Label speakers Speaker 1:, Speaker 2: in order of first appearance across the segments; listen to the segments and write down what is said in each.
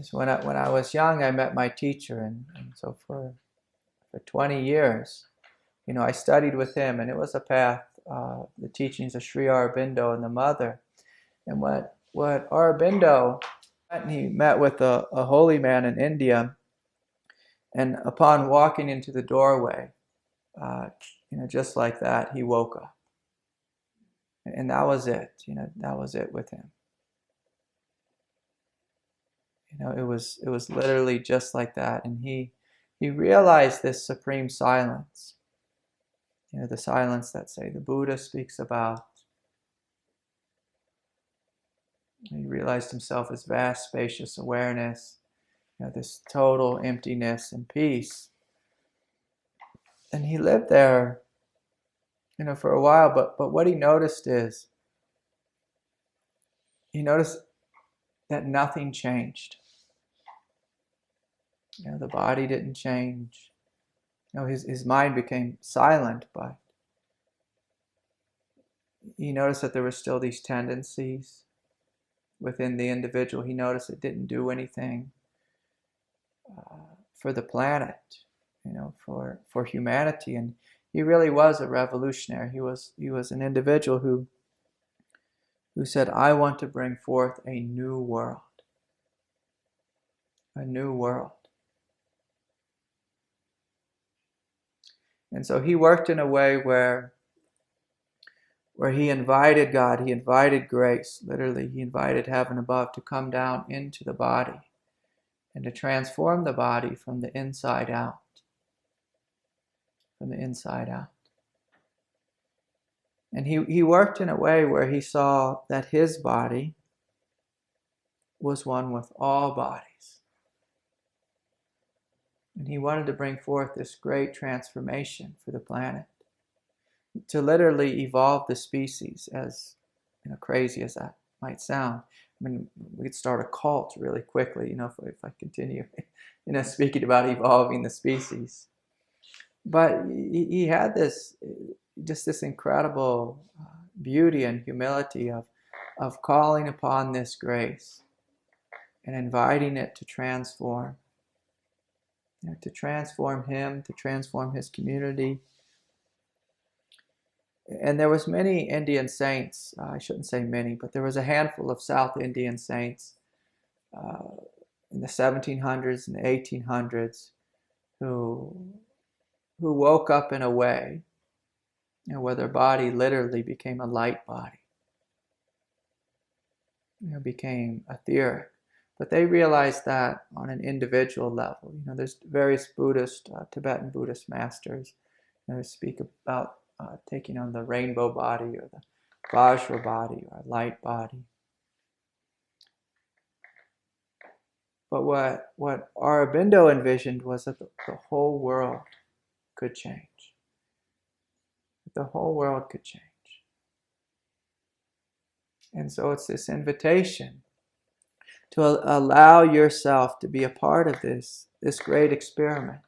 Speaker 1: is when I was young, I met my teacher, and so for 20 years, I studied with him, and it was a path, the teachings of Sri Aurobindo and the Mother. And what Aurobindo, he met with a holy man in India, and upon walking into the doorway, just like that, he woke up. And that was it, that was it with him. It was literally just like that. And he realized this supreme silence, the silence that, say, the Buddha speaks about. He realized himself as vast, spacious awareness, this total emptiness and peace. And he lived there, for a while. But what he noticed is, he noticed that nothing changed. The body didn't change. His mind became silent, but he noticed that there were still these tendencies within the individual. He noticed it didn't do anything for the planet, for humanity. And he really was a revolutionary. He was an individual who said, I want to bring forth a new world. A new world. And so he worked in a way where he invited God, he invited grace, literally, he invited heaven above to come down into the body and to transform the body from the inside out. From the inside out. And he worked in a way where he saw that his body was one with all bodies. And he wanted to bring forth this great transformation for the planet, to literally evolve the species, as crazy as that might sound. I mean, we could start a cult really quickly, if I continue, speaking about evolving the species. But he had this incredible beauty and humility of calling upon this grace and inviting it to transform. To transform him, to transform his community. And there was many Indian saints, I shouldn't say many, but there was a handful of South Indian saints in the 1700s and the 1800s who woke up in a way where their body literally became a light body. Became etheric. But they realized that on an individual level. There's various Buddhist, Tibetan Buddhist masters who speak about taking on the rainbow body or the Vajra body or light body. But what Aurobindo envisioned was that the whole world could change. The whole world could change. And so it's this invitation to allow yourself to be a part of this great experiment.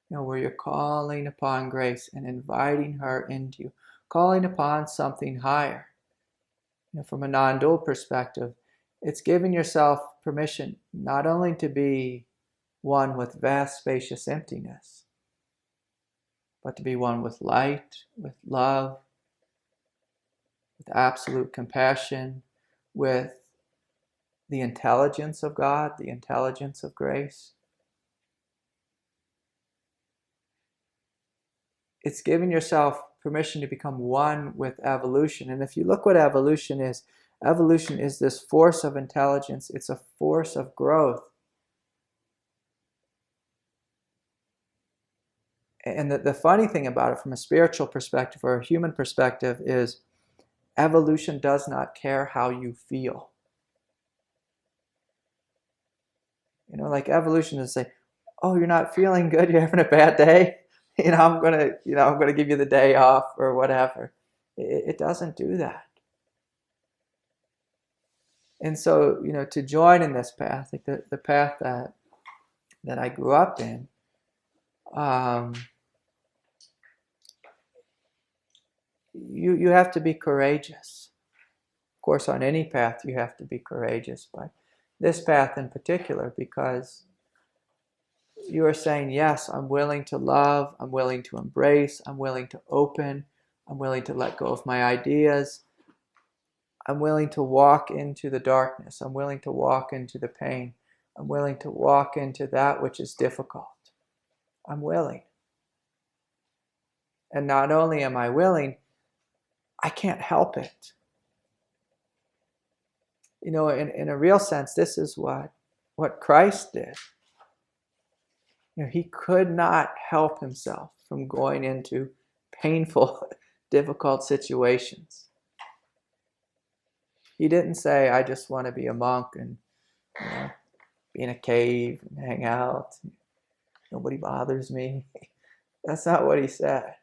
Speaker 1: Where you're calling upon grace and inviting her into you, calling upon something higher. From a non-dual perspective, it's giving yourself permission not only to be one with vast, spacious emptiness, but to be one with light, with love, with absolute compassion, with the intelligence of God, the intelligence of grace. It's giving yourself permission to become one with evolution. And if you look what evolution is this force of intelligence. It's a force of growth. And the funny thing about it from a spiritual perspective or a human perspective is evolution does not care how you feel. Like evolution is say, oh, you're not feeling good, you're having a bad day. I'm gonna give you the day off or whatever. It doesn't do that. And so, to join in this path, like the path that I grew up in, you have to be courageous. Of course, on any path you have to be courageous, but this path in particular, because you are saying, yes, I'm willing to love, I'm willing to embrace, I'm willing to open, I'm willing to let go of my ideas, I'm willing to walk into the darkness, I'm willing to walk into the pain, I'm willing to walk into that which is difficult. I'm willing. And not only am I willing, I can't help it. In a real sense, this is what Christ did. He could not help himself from going into painful, difficult situations. He didn't say, I just want to be a monk and be in a cave and hang out. Nobody bothers me. That's not what he said.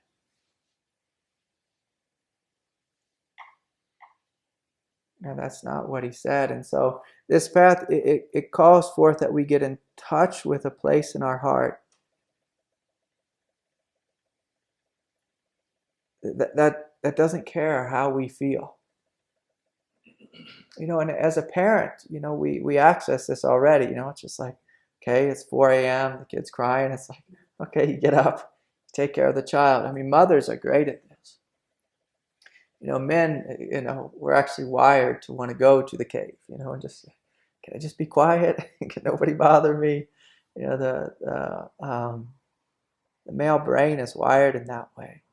Speaker 1: No, that's not what he said. And so this path, it calls forth that we get in touch with a place in our heart that doesn't care how we feel. And as a parent, we access this already. It's just like, okay, it's 4 a.m., the kid's crying. It's like, okay, you get up, take care of the child. I mean, mothers are great at this. Men, we're actually wired to want to go to the cave, and just, can I just be quiet? Can nobody bother me? The male brain is wired in that way.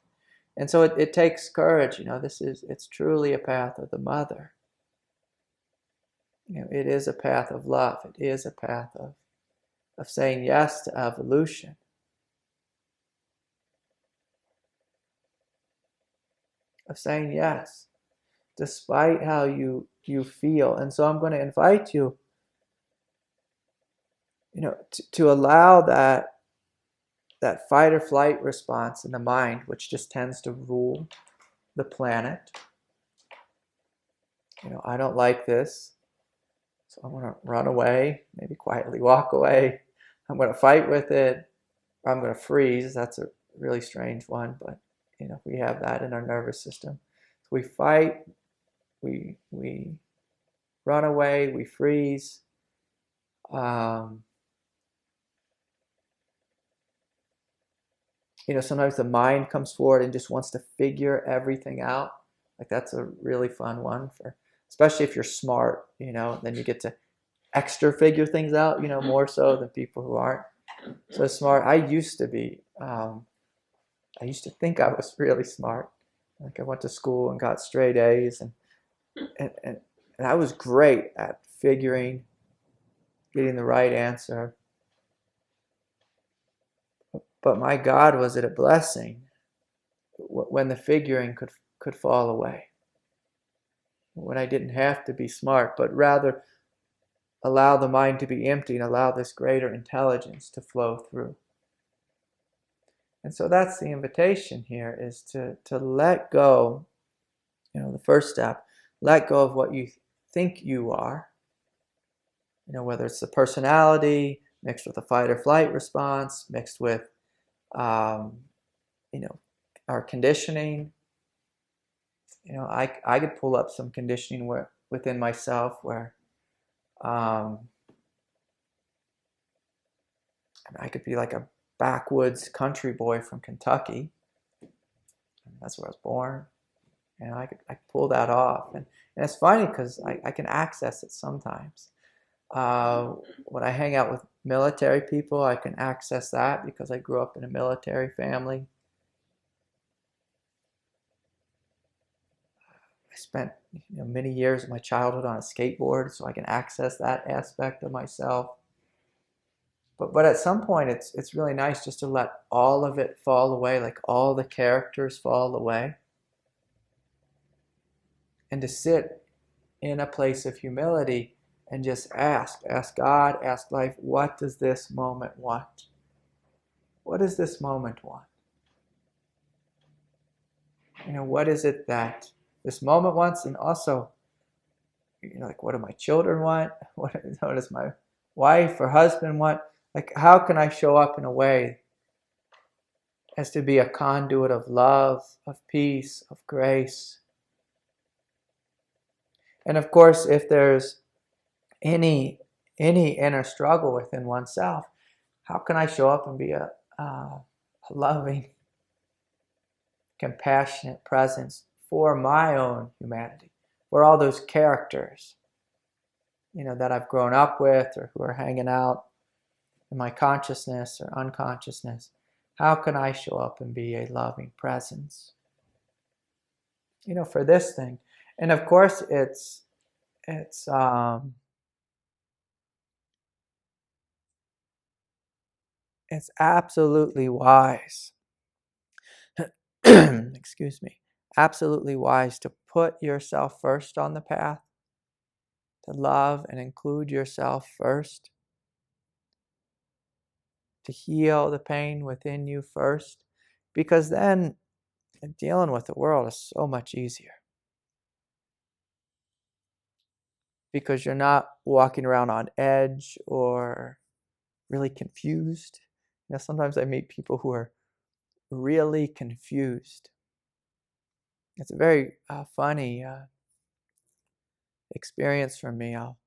Speaker 1: And so it takes courage. It's truly a path of the mother. It is a path of love. It is a path of saying yes to evolution. Of saying yes, despite how you feel. And so I'm going to invite you, to allow that fight or flight response in the mind, which just tends to rule the planet. I don't like this, so I'm going to run away, maybe quietly walk away. I'm going to fight with it, or I'm going to freeze. That's a really strange one, but we have that in our nervous system. So we fight, we run away, we freeze. Sometimes the mind comes forward and just wants to figure everything out. Like that's a really fun one especially if you're smart, then you get to extra figure things out, more so than people who aren't so smart. I used to think I was really smart. Like I went to school and got straight A's and I was great at getting the right answer. But my God, was it a blessing when the figuring could fall away. When I didn't have to be smart, but rather allow the mind to be empty and allow this greater intelligence to flow through. And so that's the invitation here, is to let go, the first step, let go of what you think you are, whether it's the personality mixed with a fight or flight response, mixed with, our conditioning. I could pull up some conditioning within myself where I could be like a backwoods country boy from Kentucky. That's where I was born. And I could pull that off. And it's funny because I can access it sometimes. When I hang out with military people, I can access that because I grew up in a military family. I spent many years of my childhood on a skateboard, so I can access that aspect of myself. But at some point, it's really nice just to let all of it fall away, like all the characters fall away, and to sit in a place of humility and just ask God, ask life, what does this moment want? What does this moment want? What is it that this moment wants? And also, like, what do my children want? What does my wife or husband want? Like, how can I show up in a way as to be a conduit of love, of peace, of grace? And of course, if there's any any inner struggle within oneself, how can I show up and be a loving, compassionate presence for my own humanity, for all those characters, that I've grown up with or who are hanging out in my consciousness or unconsciousness? How can I show up and be a loving presence, for this thing? And of course, it's absolutely wise, excuse me, absolutely wise to put yourself first on the path, to love and include yourself first, to heal the pain within you first, because then dealing with the world is so much easier. Because you're not walking around on edge or really confused. Sometimes I meet people who are really confused. It's a very funny experience for me. I'll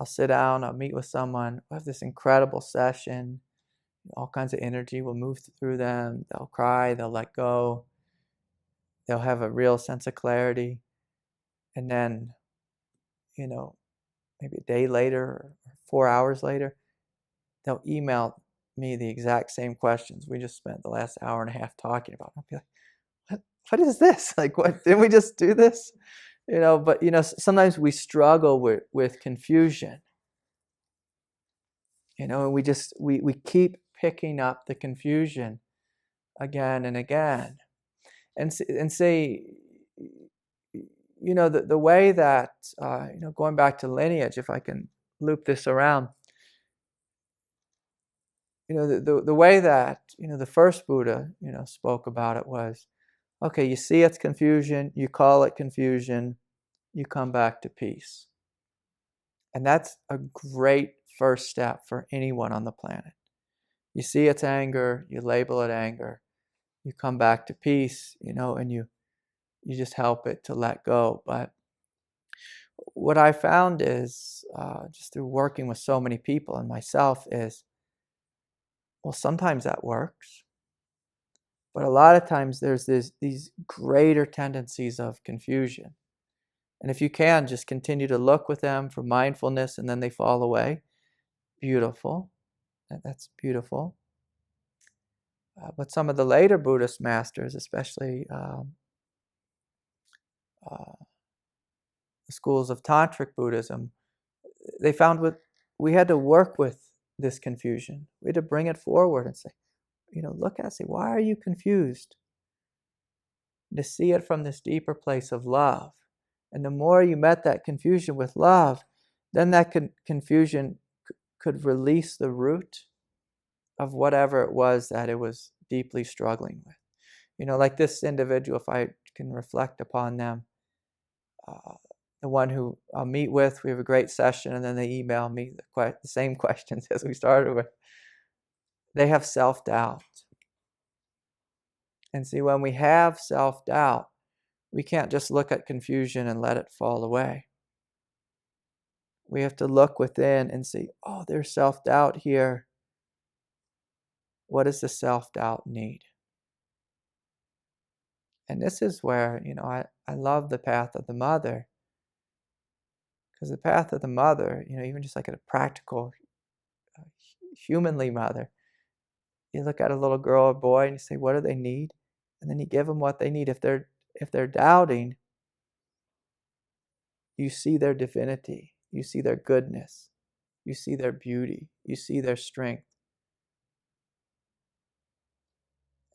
Speaker 1: sit down, I'll meet with someone, we'll have this incredible session, all kinds of energy will move through them, they'll cry, they'll let go, they'll have a real sense of clarity, and then, maybe a day later or 4 hours later, they'll email me the exact same questions we just spent the last hour and a half talking about. I'll be like, what is this? Like, what, didn't we just do this? But sometimes we struggle with confusion. And we keep picking up the confusion again and again. And say, the way that, going back to lineage, if I can loop this around, the way that, the first Buddha, spoke about it was, okay, you see it's confusion, you call it confusion, you come back to peace. And that's a great first step for anyone on the planet. You see it's anger, you label it anger, you come back to peace, and you just help it to let go. But what I found is, just through working with so many people and myself, is, well, sometimes that works. But a lot of times there's these greater tendencies of confusion. And if you can, just continue to look with them for mindfulness and then they fall away. Beautiful. That's beautiful. But some of the later Buddhist masters, especially the schools of Tantric Buddhism, they found we had to work with this confusion. We had to bring it forward and say, look at it, say, why are you confused? To see it from this deeper place of love. And the more you met that confusion with love, then that confusion could release the root of whatever it was that it was deeply struggling with. Like this individual, if I can reflect upon them, the one who I'll meet with, we have a great session, and then they email me the same questions as we started with. They have self-doubt. And see, when we have self-doubt, we can't just look at confusion and let it fall away. We have to look within and see, oh, there's self-doubt here. What does the self-doubt need? And this is where, I love the path of the mother. Because the path of the mother, even just like a practical, humanly mother, you look at a little girl or boy and you say, what do they need? And then you give them what they need. If they're doubting, you see their divinity, you see their goodness, you see their beauty, you see their strength.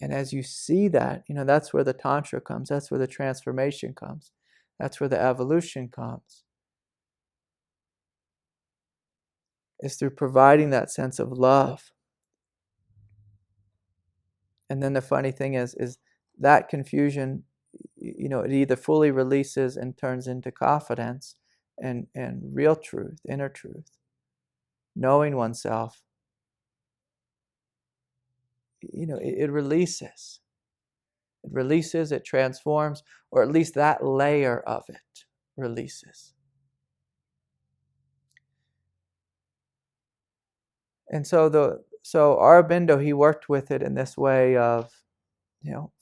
Speaker 1: And as you see that, that's where the Tantra comes, that's where the transformation comes, that's where the evolution comes. Is through providing that sense of love. And then the funny thing is that confusion, it either fully releases and turns into confidence and real truth, inner truth, knowing oneself. It releases. It releases, it transforms, or at least that layer of it releases. And so Aurobindo, he worked with it in this way of,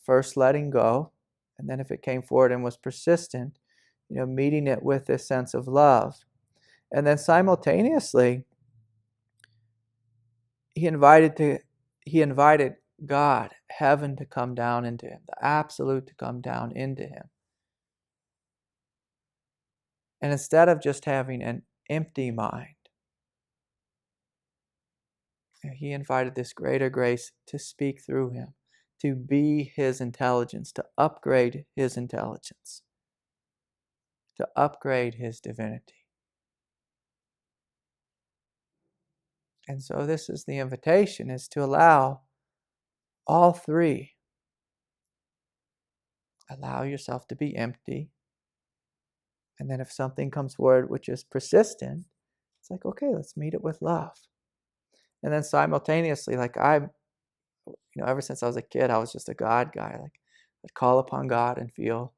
Speaker 1: first letting go, and then if it came forward and was persistent, meeting it with this sense of love. And then simultaneously, he invited God, heaven, to come down into him, the absolute to come down into him. And instead of just having an empty mind, he invited this greater grace to speak through him, to be his intelligence, to upgrade his intelligence, to upgrade his divinity. And so this is the invitation, is to allow all three. Allow yourself to be empty. And then if something comes forward which is persistent, it's like, okay, let's meet it with love. And then simultaneously, like ever since I was a kid, I was just a God guy. Like, I'd call upon God and feel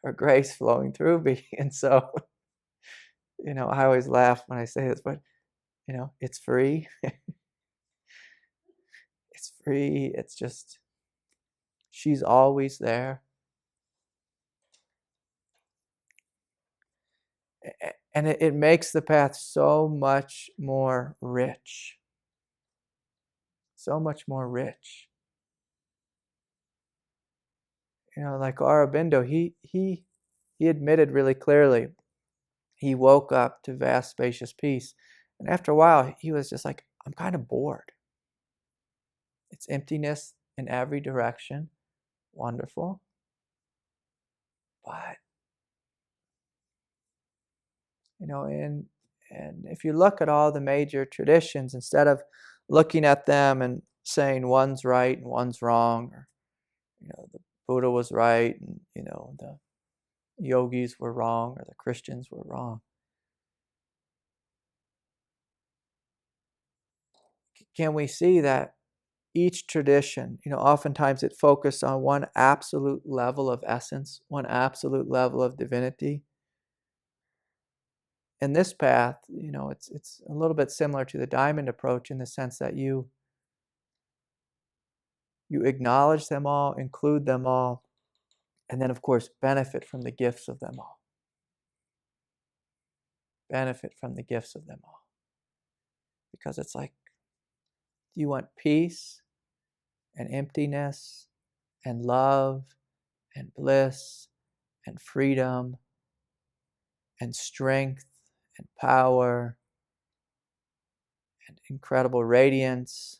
Speaker 1: her grace flowing through me. And so, I always laugh when I say this, but, it's free. It's free. It's just, she's always there. And it makes the path so much more rich. So much more rich. Like Aurobindo, he admitted really clearly, he woke up to vast, spacious peace. And after a while, he was just like, I'm kind of bored. It's emptiness in every direction. Wonderful. But, and if you look at all the major traditions, instead of looking at them and saying one's right and one's wrong, or, the Buddha was right and, the yogis were wrong, or the Christians were wrong. Can we see that each tradition, oftentimes it focused on one absolute level of essence, one absolute level of divinity? In this path, it's a little bit similar to the diamond approach in the sense that you acknowledge them all, include them all, and then, of course, benefit from the gifts of them all. Benefit from the gifts of them all. Because it's like, do you want peace and emptiness and love and bliss and freedom and strength and power and incredible radiance?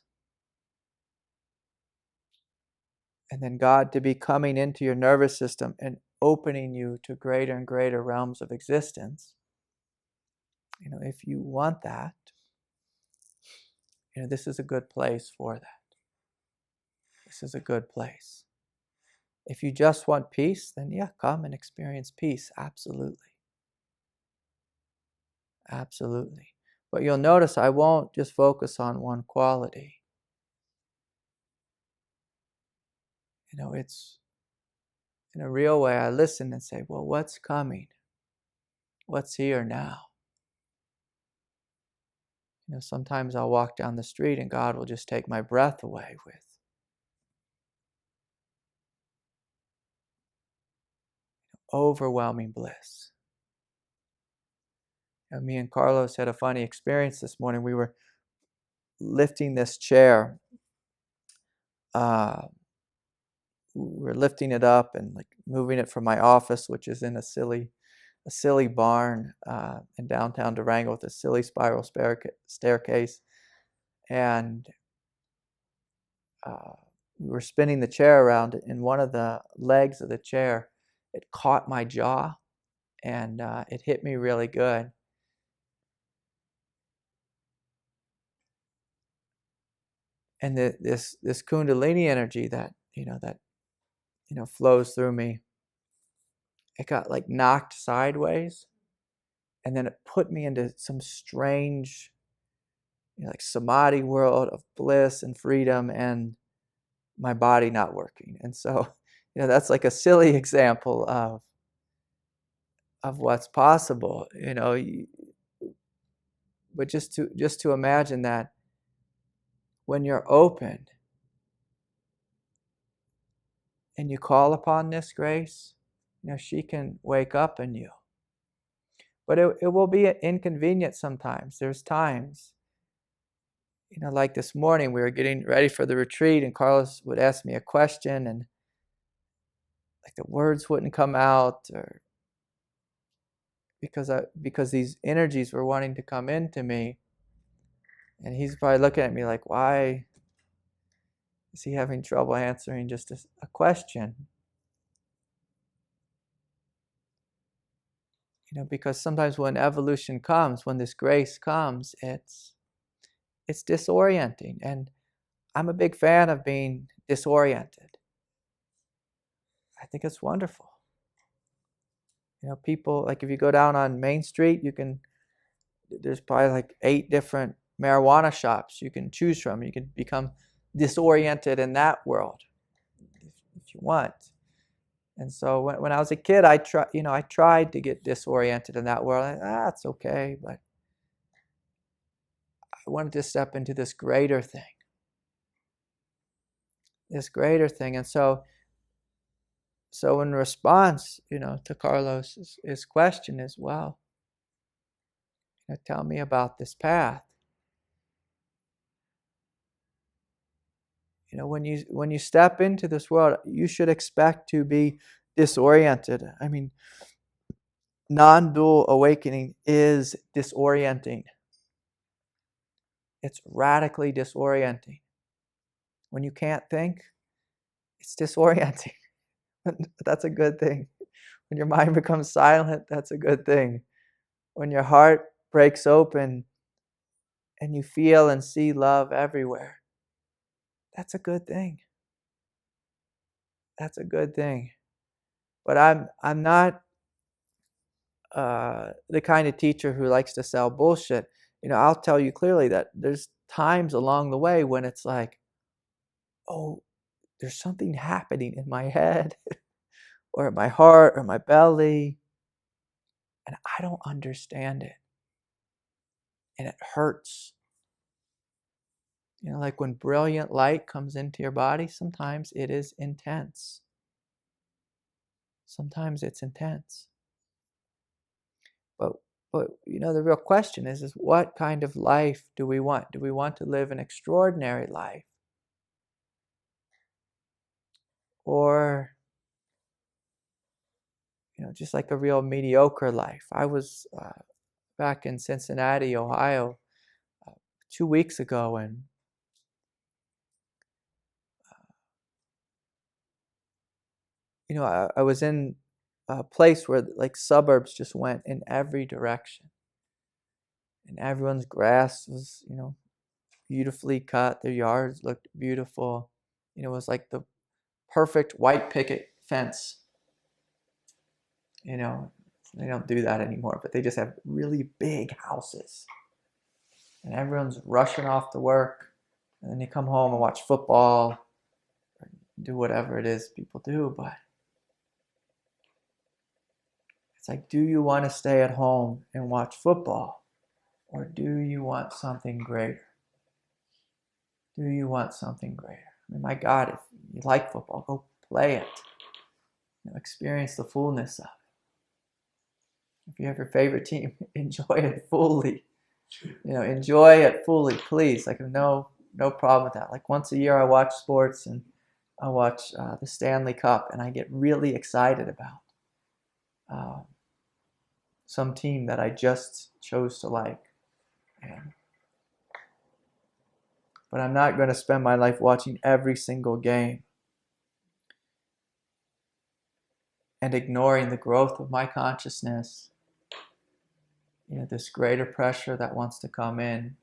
Speaker 1: And then God to be coming into your nervous system and opening you to greater and greater realms of existence. If you want that, this is a good place for that. This is a good place. If you just want peace, then come and experience peace. Absolutely. Absolutely. But you'll notice I won't just focus on one quality. It's in a real way, I listen and say, well, what's coming? What's here now? Sometimes I'll walk down the street and God will just take my breath away with overwhelming bliss. Me and Carlos had a funny experience this morning. We were lifting this chair. We were lifting it up and like moving it from my office, which is in a silly barn in downtown Durango with a silly spiral staircase. And we were spinning the chair around, and one of the legs of the chair, it caught my jaw, and it hit me really good. And this kundalini energy that flows through me, it got like knocked sideways, and then it put me into some strange, like samadhi world of bliss and freedom, and my body not working. And so, that's like a silly example of what's possible, but just to imagine that when you're open and you call upon this grace, she can wake up in you. But it will be inconvenient sometimes. There's times, like this morning, we were getting ready for the retreat, and Carlos would ask me a question, and like the words wouldn't come out, or because these energies were wanting to come into me, and he's probably looking at me like, why is he having trouble answering just a question? Because sometimes when evolution comes, when this grace comes, it's disorienting, and I'm a big fan of being disoriented. I think it's wonderful. People, like if you go down on Main Street, there's probably like 8 different marijuana shops you can choose from. You can become disoriented in that world if you want. And so when I was a kid, I tried to get disoriented in that world. It's okay, but I wanted to step into this greater thing. And so in response, to Carlos's question is, well, tell me about this path. When you step into this world, you should expect to be disoriented. I mean, non-dual awakening is disorienting. It's radically disorienting. When you can't think, it's disorienting. That's a good thing. When your mind becomes silent, that's a good thing. When your heart breaks open and you feel and see love everywhere, that's a good thing. That's a good thing. But I'm not the kind of teacher who likes to sell bullshit. I'll tell you clearly that there's times along the way when it's like, oh, there's something happening in my head or in my heart or my belly, and I don't understand it. And it hurts. Like when brilliant light comes into your body, sometimes it is intense. Sometimes it's intense. But the real question is what kind of life do we want? Do we want to live an extraordinary life? Or, just like a real mediocre life? I was back in Cincinnati, Ohio, 2 weeks ago, and I was in a place where like suburbs just went in every direction, and everyone's grass was beautifully cut. Their yards looked beautiful. It was like the perfect white picket fence. They don't do that anymore, but they just have really big houses, and everyone's rushing off to work, and then they come home and watch football or do whatever it is people do. But it's like, do you want to stay at home and watch football, or do you want something greater? Do you want something greater? I mean, my God, if you like football, go play it. Experience the fullness of it. If you have your favorite team, enjoy it fully. Enjoy it fully, please. Like, no problem with that. Like, once a year I watch sports, and I watch the Stanley Cup, and I get really excited about some team that I just chose to like. But I'm not going to spend my life watching every single game and ignoring the growth of my consciousness. This greater pressure that wants to come in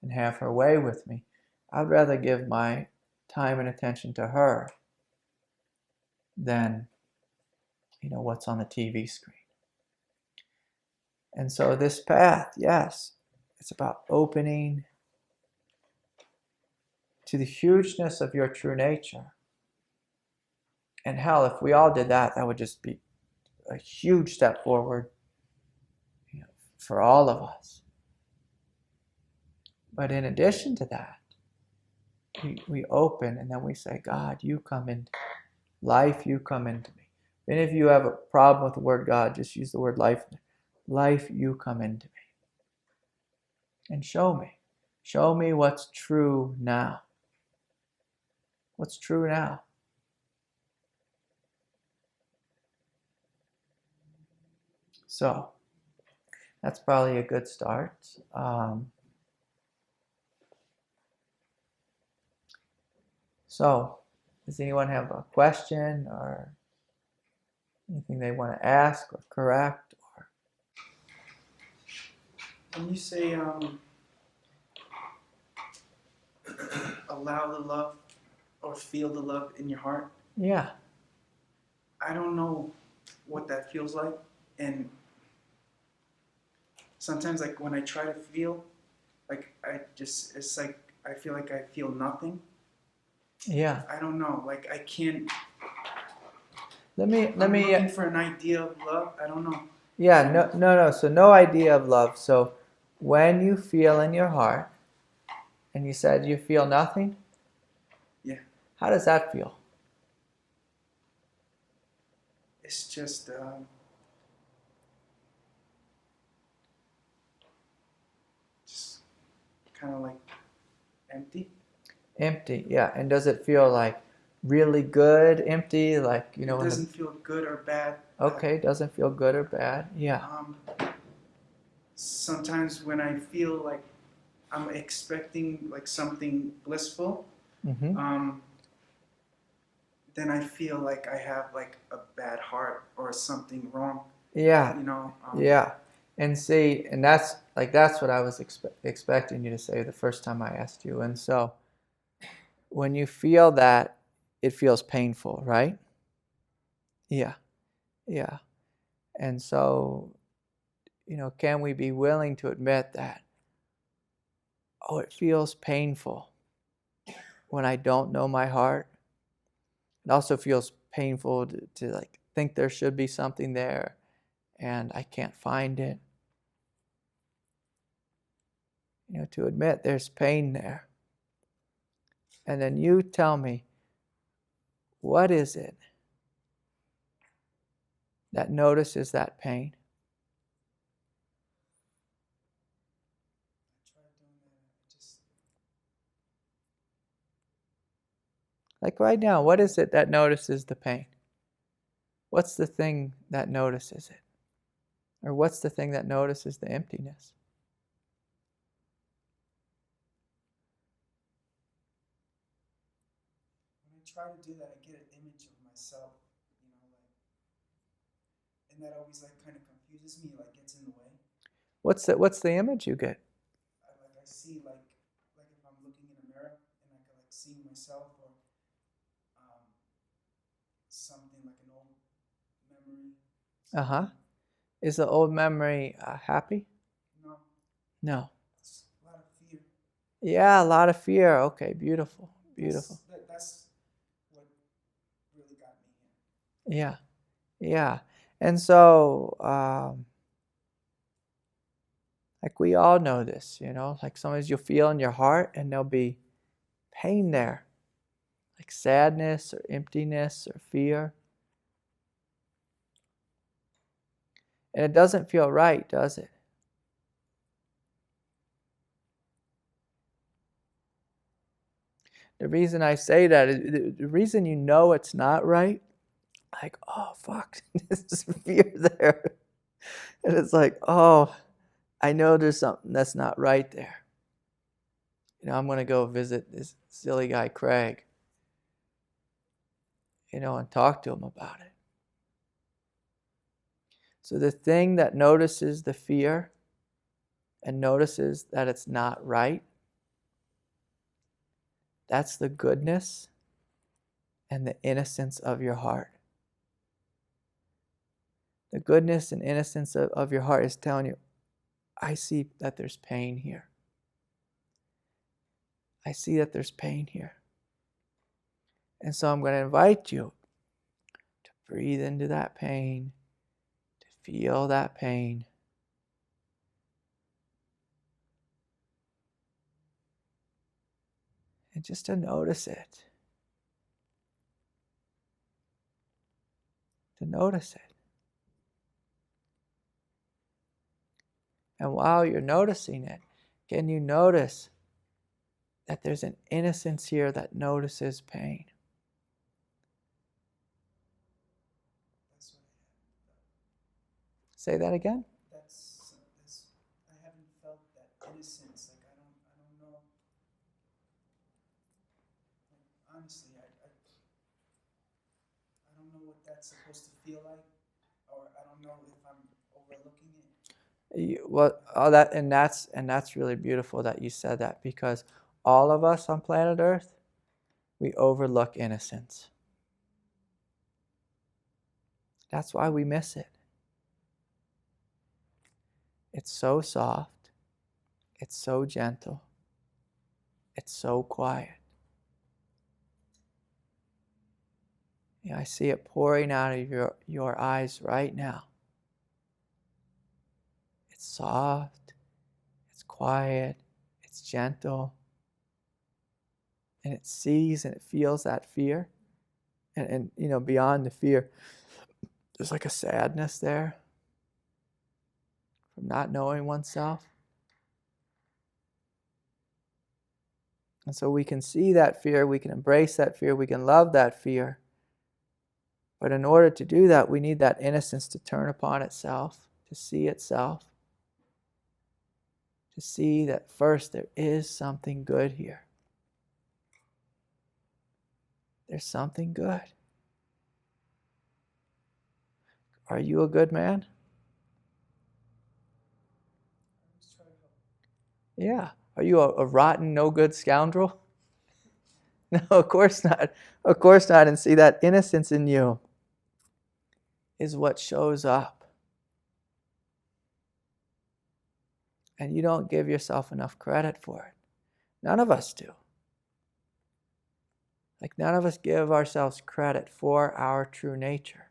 Speaker 1: and have her way with me. I'd rather give my time and attention to her than, what's on the TV screen. And so this path, yes, it's about opening to the hugeness of your true nature. And hell, if we all did that, that would just be a huge step forward, for all of us. But in addition to that, we open, and then we say, God, you come into life, you come into me. And if you have a problem with the word God, just use the word life. Life, you come into me. And show me. Show me what's true now. What's true now? So, that's probably a good start. So, does anyone have a question or anything they want to ask or correct? Or
Speaker 2: when you say allow the love or feel the love in your heart,
Speaker 1: yeah,
Speaker 2: I don't know what that feels like, and sometimes like when I try to feel, like it's like I feel like I feel nothing.
Speaker 1: yeah.
Speaker 2: I don't know, like I can't.
Speaker 1: Let me.
Speaker 2: I'm looking for an idea of love. I don't know.
Speaker 1: Yeah, no. So no idea of love. So when you feel in your heart, and you said you feel nothing.
Speaker 2: Yeah.
Speaker 1: How does that feel?
Speaker 2: It's just kind of like empty.
Speaker 1: Empty, yeah. And does it feel like really good, empty? Like, you know,
Speaker 2: it doesn't feel good or bad.
Speaker 1: Okay, doesn't feel good or bad. Yeah.
Speaker 2: Sometimes when I feel like I'm expecting like something blissful,
Speaker 1: Mm-hmm.
Speaker 2: then I feel like I have like a bad heart or something wrong.
Speaker 1: Yeah.
Speaker 2: You know.
Speaker 1: Yeah. And see, and that's what I was expecting you to say the first time I asked you. And so, when you feel that, it feels painful, right? Yeah. Yeah. And so, you know, can we be willing to admit that, oh, it feels painful when I don't know my heart? It also feels painful to like think there should be something there and I can't find it. You know, to admit there's pain there. And then you tell me, what is it that notices that pain? Like right now, what is it that notices the pain? What's the thing that notices it? Or what's the thing that notices the emptiness?
Speaker 2: When I try to do that, I get an image of myself, you know, like, and that always like kind of confuses me, like gets in the way.
Speaker 1: What's the image you get?
Speaker 2: I see like if I'm looking in a mirror and I can like see myself or something like an old memory.
Speaker 1: Uh-huh. Is the old memory happy?
Speaker 2: No.
Speaker 1: No.
Speaker 2: It's a lot of fear.
Speaker 1: Yeah, a lot of fear. Okay, beautiful. Beautiful.
Speaker 2: That's what really got me here.
Speaker 1: Yeah. Yeah. And so, like we all know this, you know, like sometimes you'll feel in your heart and there'll be pain there, like sadness or emptiness or fear. And it doesn't feel right, does it? The reason I say that is the reason you know it's not right, like, oh, fuck, there's fear there. And it's like, oh, I know there's something that's not right there. You know, I'm going to go visit this silly guy, Craig, you know, and talk to him about it. So the thing that notices the fear and notices that it's not right, that's the goodness and the innocence of your heart. The goodness and innocence of your heart is telling you, I see that there's pain here. I see that there's pain here. And so I'm going to invite you to breathe into that pain, to feel that pain. And just to notice it. To notice it. And while you're noticing it, can you notice that there's an innocence here that notices pain?
Speaker 2: That's what
Speaker 1: Say that again?
Speaker 2: that's I haven't felt that innocence. Like I don't know. Like, honestly, I don't know what that's supposed to feel like, or I don't know if I'm overlooking it.
Speaker 1: That's really beautiful that you said that, because all of us on planet Earth, we overlook innocence. That's why we miss it. It's so soft. It's so gentle. It's so quiet. I see it pouring out of your eyes right now. It's soft. It's quiet. It's gentle. And it sees and it feels that fear. And beyond the fear, there's like a sadness there from not knowing oneself. And so we can see that fear, we can embrace that fear, we can love that fear. But in order to do that, we need that innocence to turn upon itself, to see itself, to see that first there is something good here. There's something good. Are you a good man? Yeah. Are you a rotten, no good scoundrel? No, of course not. Of course not. And see, that innocence in you is what shows up. And you don't give yourself enough credit for it. None of us do. Like, none of us give ourselves credit for our true nature.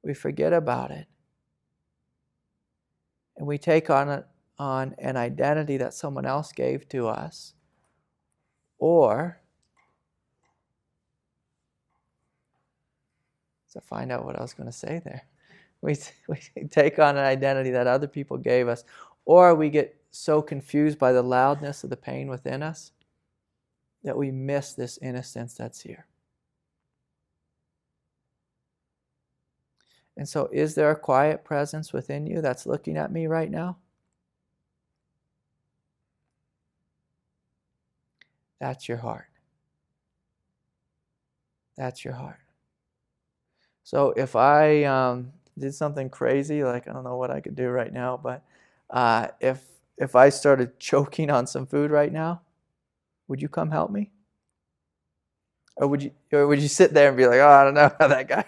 Speaker 1: We forget about it. And we take on an identity that someone else gave to us. Or, to find out what I was going to say there, we take on an identity that other people gave us. Or we get so confused by the loudness of the pain within us that we miss this innocence that's here. And so, is there a quiet presence within you that's looking at me right now? That's your heart. That's your heart. So if I did something crazy, like I don't know what I could do right now, but if I started choking on some food right now, would you come help me? Or would you sit there and be like, oh, I don't know how that guy.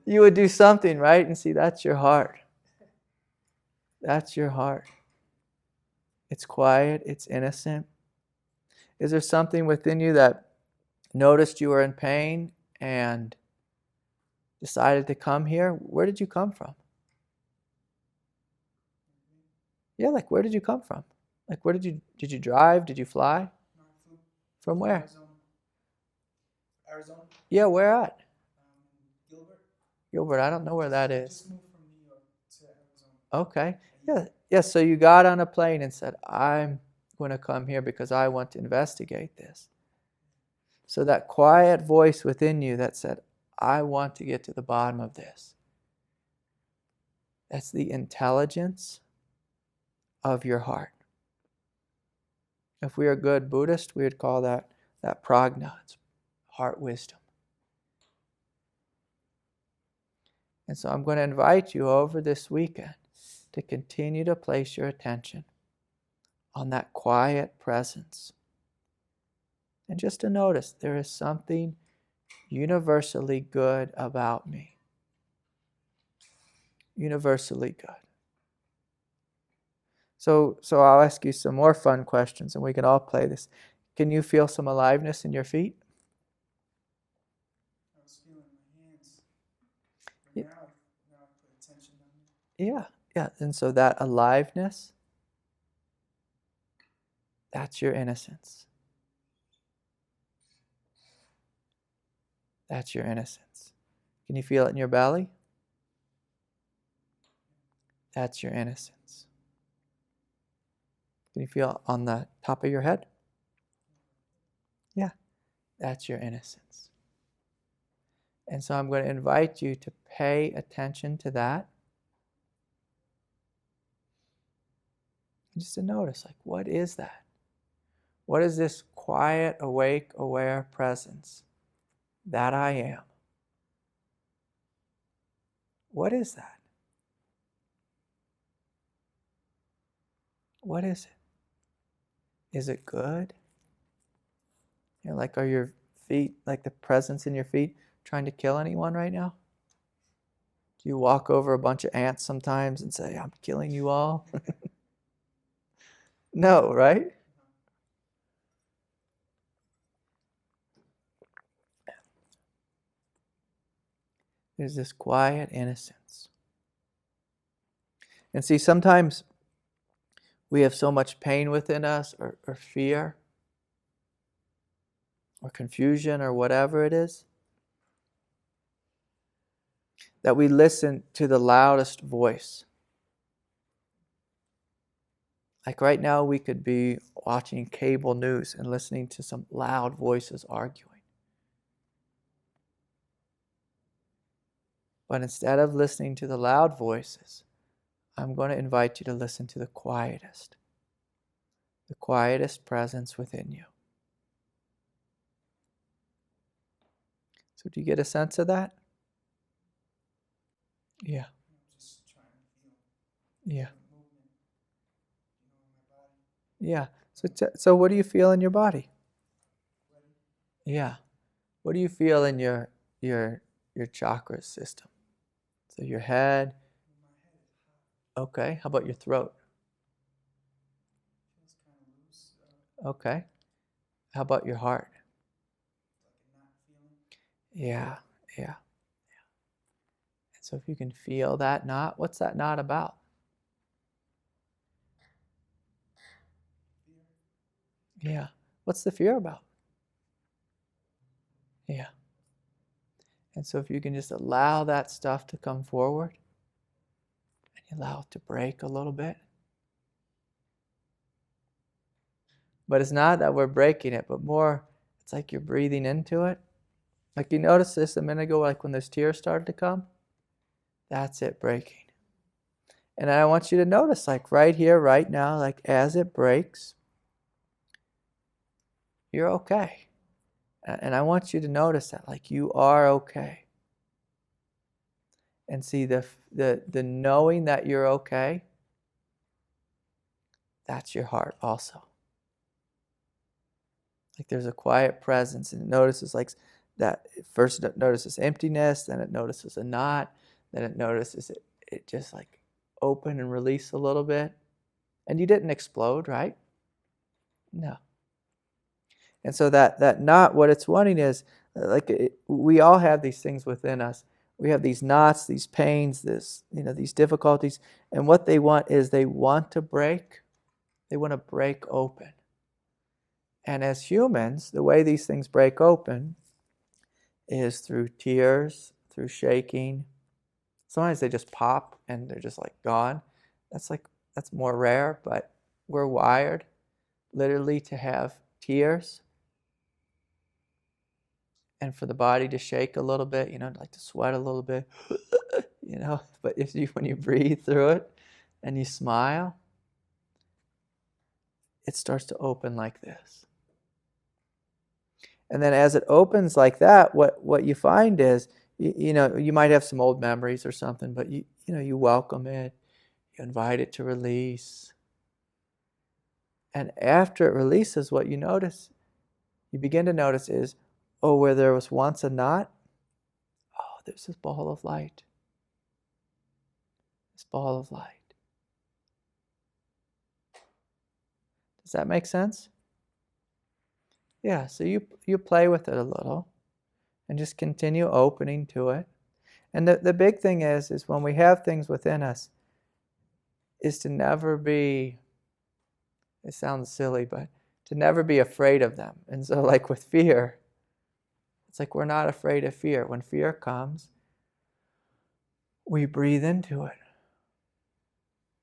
Speaker 1: You would do something, right? And see, that's your heart. That's your heart. It's quiet. It's innocent. Is there something within you that noticed you were in pain and decided to come here? Where did you come from? Yeah, like where did you come from? Like where did you drive? Did you fly? From where?
Speaker 2: Arizona.
Speaker 1: Yeah, where at?
Speaker 2: Gilbert.
Speaker 1: Gilbert, I don't know where that is.
Speaker 2: Just moved from New York to Arizona.
Speaker 1: Okay. Yeah. So you got on a plane and said, I'm going to come here because I want to investigate this. So that quiet voice within you that said, I want to get to the bottom of this. That's the intelligence of your heart. If we are good Buddhist, we would call that prajna, it's heart wisdom. And so I'm going to invite you over this weekend to continue to place your attention on that quiet presence. And just to notice, there is something universally good about me. Universally good. So I'll ask you some more fun questions and we can all play this. Can you feel some aliveness in your feet?
Speaker 2: I was feeling my hands. But now I put attention on it.
Speaker 1: Yeah. And so that aliveness, that's your innocence. That's your innocence. Can you feel it in your belly? That's your innocence. Can you feel it on the top of your head? Yeah, that's your innocence. And so I'm going to invite you to pay attention to that. Just to notice, like, what is that? What is this quiet, awake, aware presence that I am? What is that? What is it? Is it good? Like, are your feet, like the presence in your feet, trying to kill anyone right now? Do you walk over a bunch of ants sometimes and say, I'm killing you all? No, right? There's this quiet innocence. And see, sometimes we have so much pain within us, or fear, or confusion, or whatever it is, that we listen to the loudest voice. Like right now, we could be watching cable news and listening to some loud voices arguing. But instead of listening to the loud voices, I'm going to invite you to listen to the quietest presence within you. So do you get a sense of that? Yeah.
Speaker 2: Just trying to feel
Speaker 1: Yeah.
Speaker 2: movement, in my body.
Speaker 1: Yeah. So what do you feel in your body?
Speaker 2: Ready?
Speaker 1: Yeah. What do you feel in your chakra system? So your head.
Speaker 2: My head is hot.
Speaker 1: Okay. How about your throat?
Speaker 2: Feels kind of loose.
Speaker 1: Okay. How about your heart?
Speaker 2: Like a knot feeling.
Speaker 1: Yeah. And so if you can feel that knot, what's that knot about?
Speaker 2: Fear.
Speaker 1: Yeah. What's the fear about? Yeah. And so if you can just allow that stuff to come forward, and you allow it to break a little bit. But it's not that we're breaking it, but more, it's like you're breathing into it. Like you noticed this a minute ago, like when those tears started to come? That's it breaking. And I want you to notice, like right here, right now, like as it breaks, you're okay. And I want you to notice that, like you are okay. And see the knowing that you're okay, that's your heart also. Like there's a quiet presence, and it notices like that. First it notices emptiness, then it notices a knot, then it notices it just like open and release a little bit. And you didn't explode, right? No. And so that knot, what it's wanting is, we all have these things within us. We have these knots, these pains, these difficulties, and what they want is they want to break. They want to break open. And as humans, the way these things break open is through tears, through shaking. Sometimes they just pop and they're just like gone. That's more rare, but we're wired literally to have tears and for the body to shake a little bit, like to sweat a little bit, but when you breathe through it and you smile, it starts to open like this. And then as it opens like that, what you find is, you might have some old memories or something, but you welcome it, you invite it to release. And after it releases, what you begin to notice is, where there was once a knot, there's this ball of light. This ball of light. Does that make sense? Yeah, so you play with it a little and just continue opening to it. And the big thing is when we have things within us, is to never be, it sounds silly, but to never be afraid of them. And so like with fear, It's like we're not afraid of fear. When fear comes, we breathe into it.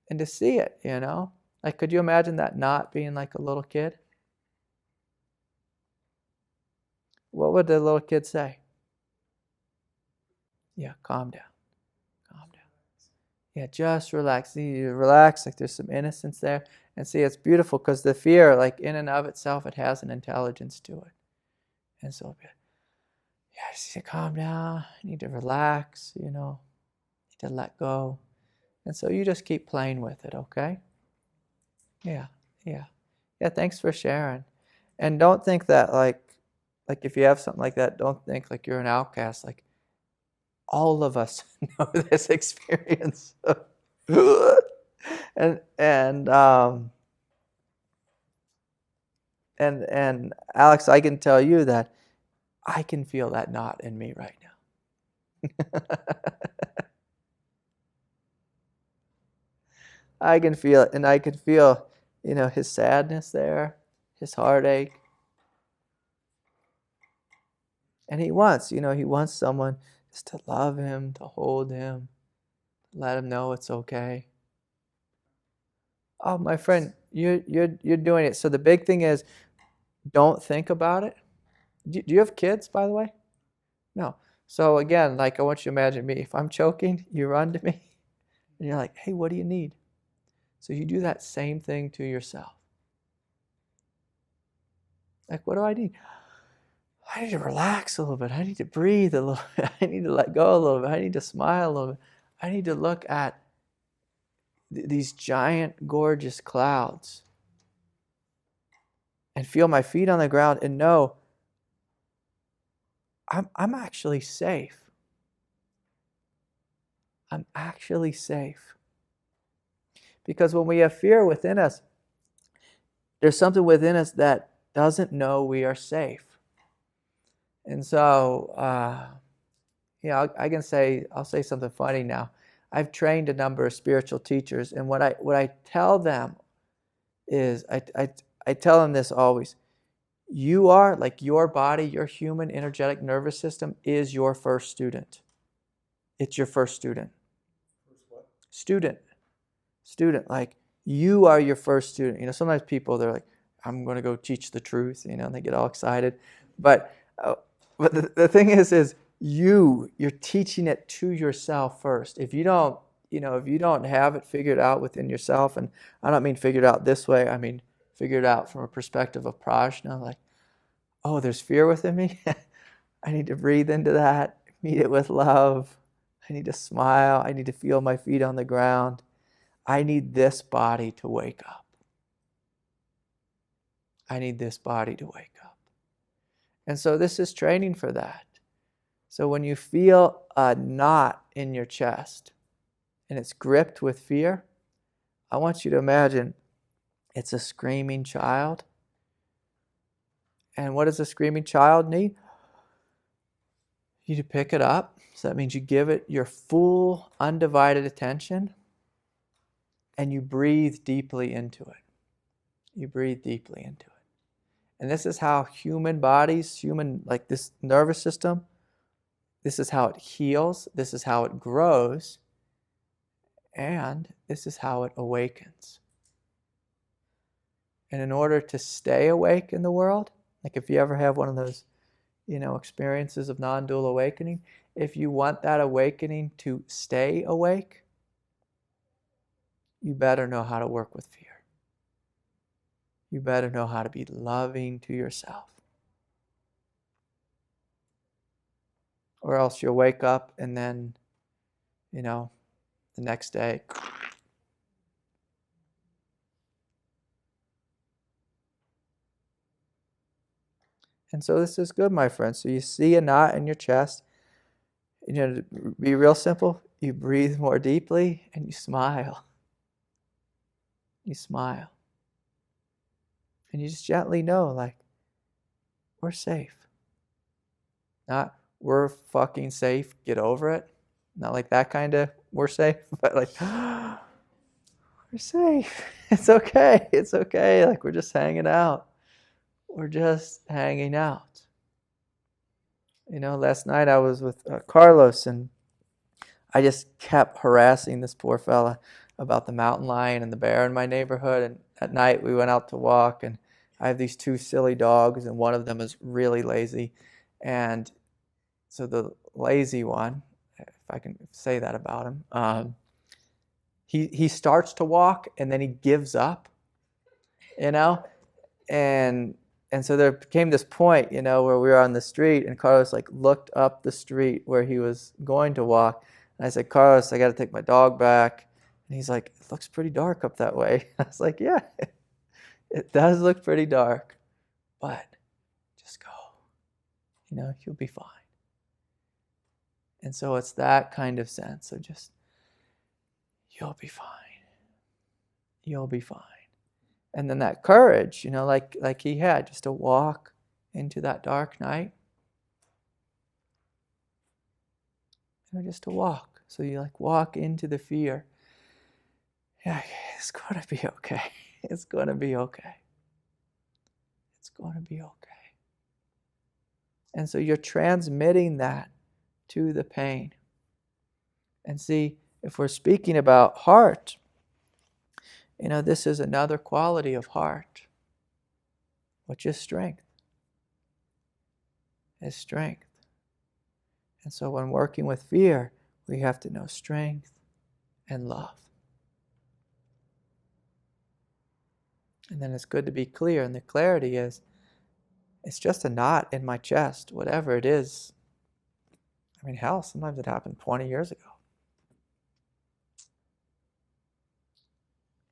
Speaker 1: And to see it, Like, could you imagine that not being like a little kid? What would the little kid say? Yeah, calm down. Calm down. Yeah, just relax. See, you relax, like there's some innocence there. And see, it's beautiful because the fear, like in and of itself, it has an intelligence to it. And so, yeah, I just need to calm down. I need to relax, need to let go. And so you just keep playing with it, okay? Yeah. Yeah, thanks for sharing. And don't think that like if you have something like that, don't think like you're an outcast. Like all of us know this experience. and Alex, I can tell you that I can feel that knot in me right now. I can feel it, and I can feel, his sadness there, his heartache. And he wants someone just to love him, to hold him, let him know it's okay. Oh, my friend, you're doing it. So the big thing is, don't think about it. Do you have kids, by the way? No. So again, like I want you to imagine me. If I'm choking, you run to me, and you're like, "Hey, what do you need?" So you do that same thing to yourself. Like, what do I need? I need to relax a little bit. I need to breathe a little bit. I need to let go a little bit. I need to smile a little bit. I need to look at these giant, gorgeous clouds and feel my feet on the ground and know I'm actually safe. I'm actually safe. Because when we have fear within us, there's something within us that doesn't know we are safe. And so, I'll say something funny now. I've trained a number of spiritual teachers, and what I tell them is, I tell them this always. You are, like your body, your human energetic nervous system is your first student. It's your first student.
Speaker 2: First what?
Speaker 1: Student. Like you are your first student. Sometimes people, they're like, I'm going to go teach the truth, and they get all excited. But the thing is you're teaching it to yourself first. If you don't, if you don't have it figured out within yourself, and I don't mean figured out this way, I mean figured out from a perspective of prajna, like, oh, there's fear within me. I need to breathe into that, meet it with love. I need to smile. I need to feel my feet on the ground. I need this body to wake up. I need this body to wake up. And so this is training for that. So when you feel a knot in your chest and it's gripped with fear, I want you to imagine it's a screaming child. And what does a screaming child need? You need to pick it up. So that means you give it your full, undivided attention, and you breathe deeply into it. You breathe deeply into it. And this is how human bodies, like this nervous system, this is how it heals, this is how it grows, and this is how it awakens. And in order to stay awake in the world, like if you ever have one of those, experiences of non-dual awakening, if you want that awakening to stay awake, you better know how to work with fear. You better know how to be loving to yourself. Or else you'll wake up and then, the next day, and so this is good, my friend. So you see a knot in your chest. To be real simple, you breathe more deeply and you smile. You smile. And you just gently know, like, we're safe. Not, we're fucking safe, get over it. Not like that kind of, we're safe, but like, we're safe. It's okay. It's okay. Like, we're just hanging out. We're just hanging out. Last night I was with Carlos, and I just kept harassing this poor fella about the mountain lion and the bear in my neighborhood. And at night we went out to walk, and I have these two silly dogs, and one of them is really lazy. And so the lazy one, if I can say that about him, he starts to walk and then he gives up, and so there came this point, where we were on the street, and Carlos looked up the street where he was going to walk, and I said, Carlos, I got to take my dog back, and he's like, it looks pretty dark up that way. I was like, yeah, it does look pretty dark, but just go, you'll be fine. And so it's that kind of sense of just, you'll be fine. You'll be fine. And then that courage, like he had, just to walk into that dark night. Just to walk. So you walk into the fear. Yeah, it's going to be okay. It's going to be okay. It's going to be okay. And so you're transmitting that to the pain. And see, if we're speaking about heart, this is another quality of heart, which is strength. Is strength. And so when working with fear, we have to know strength and love. And then it's good to be clear, and the clarity is, it's just a knot in my chest, whatever it is. Hell, sometimes it happened 20 years ago.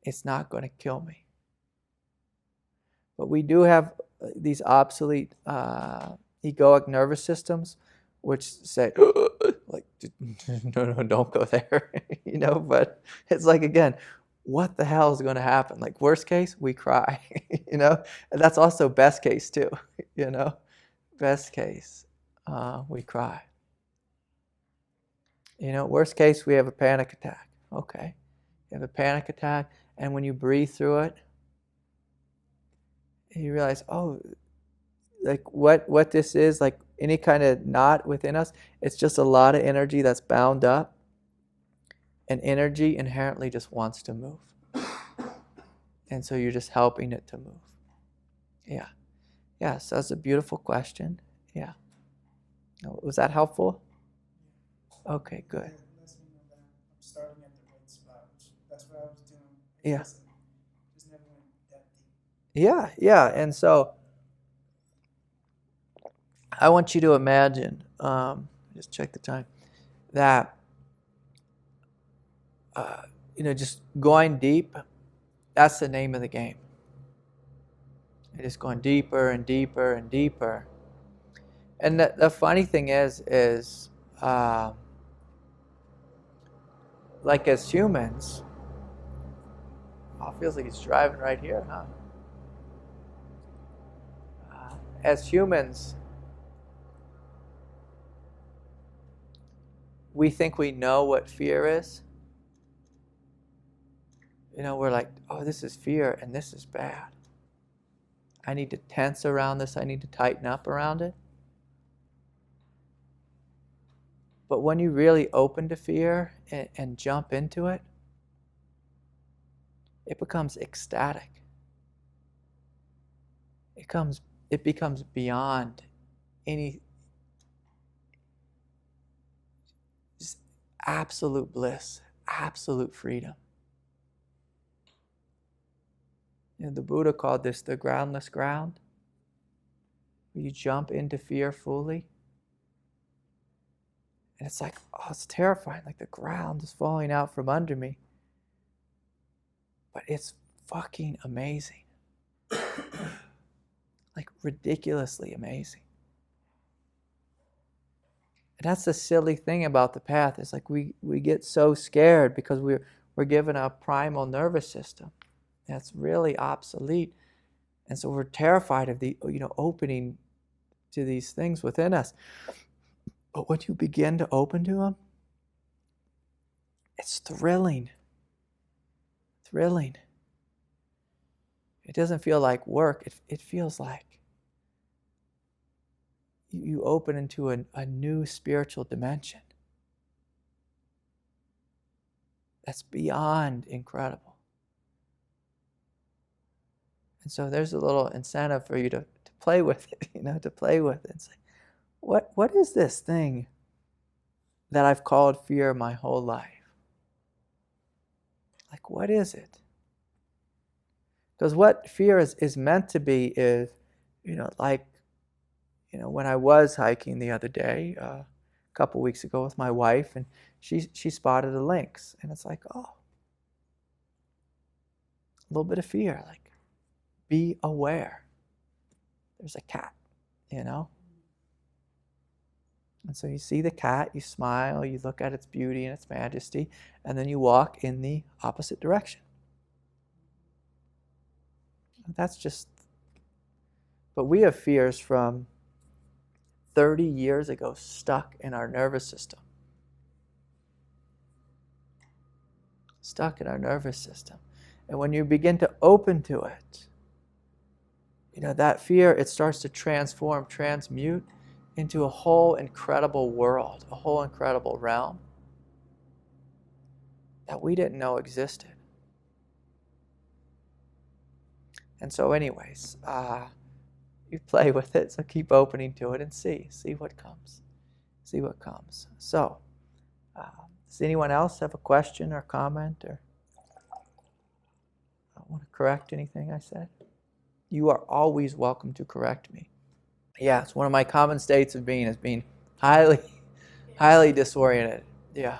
Speaker 1: It's not going to kill me. But we do have these obsolete egoic nervous systems, which say, no, don't go there, but it's again, what the hell is going to happen? Worst case, we cry, and that's also best case too, best case, we cry. Worst case, we have a panic attack. Okay, you have a panic attack, and when you breathe through it, you realize, what this is, any kind of knot within us, it's just a lot of energy that's bound up, and energy inherently just wants to move. And so you're just helping it to move. Yeah, so that's a beautiful question. Yeah. Was that helpful? Okay, good.
Speaker 2: It lets me know that I'm starting at the right spot. That's what I was doing.
Speaker 1: Yeah.
Speaker 2: Just never went that deep.
Speaker 1: Yeah, and so I want you to imagine, just check the time, that, just going deep, that's the name of the game. You're just going deeper and deeper and deeper. And the funny thing is as humans, feels like he's driving right here, huh? As humans, we think we know what fear is. We're like, oh, this is fear and this is bad. I need to tense around this. I need to tighten up around it. But when you really open to fear and jump into it, it becomes ecstatic. It becomes beyond any, just absolute bliss, absolute freedom. The Buddha called this the groundless ground. You jump into fear fully. And it's it's terrifying. The ground is falling out from under me. But it's fucking amazing. Ridiculously amazing. And that's the silly thing about the path. It's we get so scared because we're given a primal nervous system that's really obsolete. And so we're terrified of the opening to these things within us. But when you begin to open to them, it's thrilling. Thrilling. It doesn't feel like work. It feels like you open into a new spiritual dimension that's beyond incredible. And so there's a little incentive for you to play with it, to play with it and say, what is this thing that I've called fear my whole life? Like, what is it? Because what fear is meant to be is, when I was hiking the other day, a couple weeks ago with my wife, and she spotted a lynx, and it's like, oh, a little bit of fear, like, be aware. There's a cat, And so you see the cat, you smile, you look at its beauty and its majesty, and then you walk in the opposite direction. But we have fears from 30 years ago stuck in our nervous system. Stuck in our nervous system. And when you begin to open to it, that fear, it starts to transmute into a whole incredible world, a whole incredible realm that we didn't know existed. And so anyways, you play with it, so keep opening to it and see what comes. See what comes. So, does anyone else have a question or comment, or want to correct anything I said? You are always welcome to correct me. Yeah, it's one of my common states of being, is being highly disoriented. Yeah.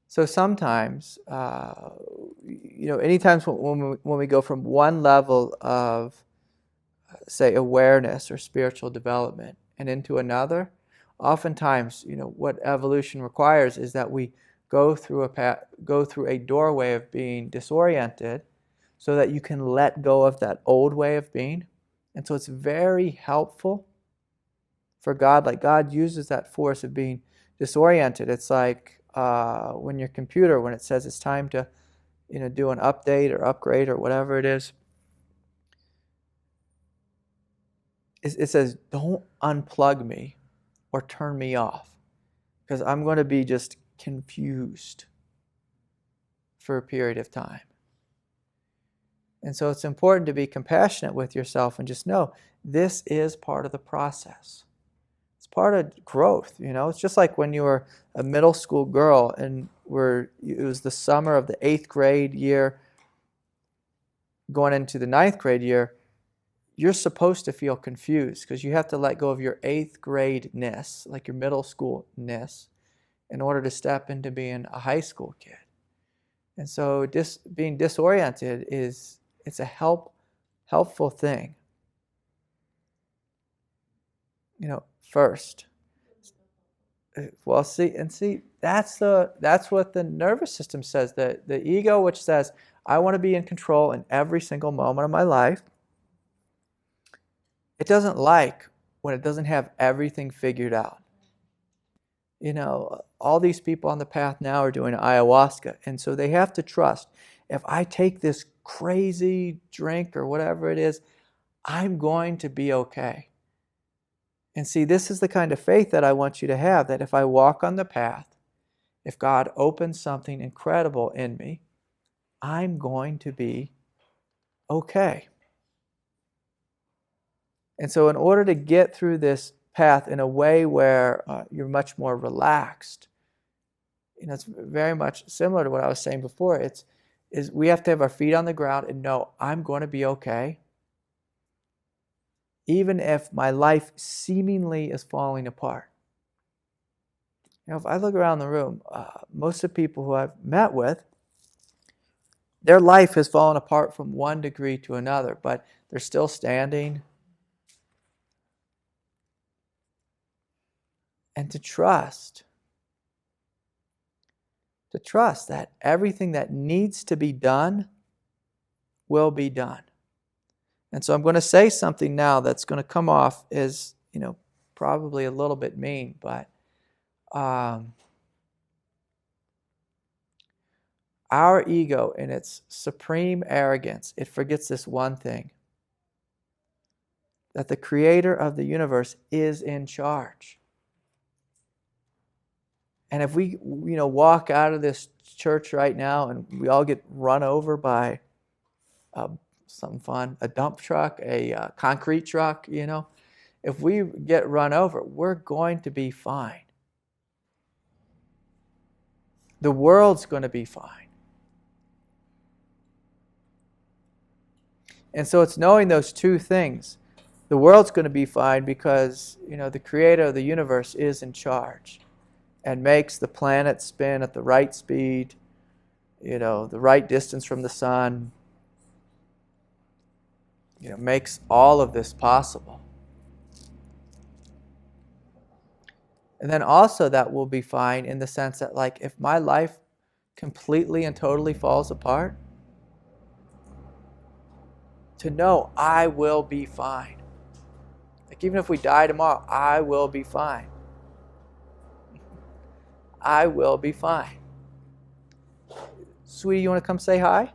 Speaker 1: So sometimes, anytime when we go from one level of, say, awareness or spiritual development and into another, oftentimes, what evolution requires is that we go through a doorway of being disoriented so that you can let go of that old way of being. And so it's very helpful for God. Like, God uses that force of being disoriented. It's like when your computer, when it says it's time to do an update or upgrade or whatever it is, it says, don't unplug me or turn me off, because I'm going to be just confused for a period of time. And so it's important to be compassionate with yourself and just know this is part of the process. It's part of growth. It's just like when you were a middle school girl and it was the summer of the 8th grade year going into the 9th grade year. You're supposed to feel confused because you have to let go of your 8th grade-ness, like your middle school-ness, in order to step into being a high school kid. And so being disoriented it's a helpful thing. First. Well, see, that's what the nervous system says. The ego, which says, I want to be in control in every single moment of my life. It doesn't like when it doesn't have everything figured out. All these people on the path now are doing ayahuasca, and so they have to trust, if I take this crazy drink or whatever it is, I'm going to be okay. And see, this is the kind of faith that I want you to have, that if I walk on the path, if God opens something incredible in me, I'm going to be okay. And so in order to get through this path in a way where you're much more relaxed, it's very much similar to what I was saying before. Is we have to have our feet on the ground and know I'm going to be okay, even if my life seemingly is falling apart. If I look around the room, most of the people who I've met with, their life has fallen apart from one degree to another, but they're still standing. And to trust that everything that needs to be done will be done. And so I'm going to say something now that's going to come off as, probably a little bit mean, but our ego, in its supreme arrogance, it forgets this one thing. that the creator of the universe is in charge. And if we, walk out of this church right now and we all get run over by something fun, a dump truck, a concrete truck, if we get run over, we're going to be fine. The world's going to be fine. And so it's knowing those two things. The world's going to be fine because, the creator of the universe is in charge and makes the planet spin at the right speed, the right distance from the sun, makes all of this possible. And then also that will be fine in the sense that, like, if my life completely and totally falls apart, to know I will be fine. Like, even if we die tomorrow, I will be fine. I will be fine. Sweetie, you want to come say hi?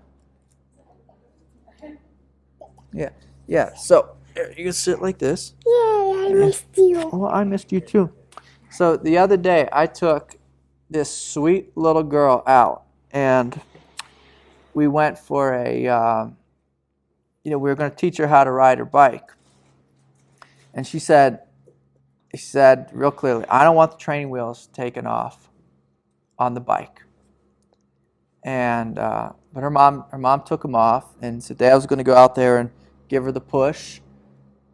Speaker 1: Yeah. So, you can sit like this.
Speaker 3: Yeah, I missed you.
Speaker 1: Well, I missed you too. So the other day, I took this sweet little girl out, and we went for we were going to teach her how to ride her bike. And she said real clearly, I don't want the training wheels taken off on the bike. And but her mom took them off, and so Dad was going to go out there and give her the push.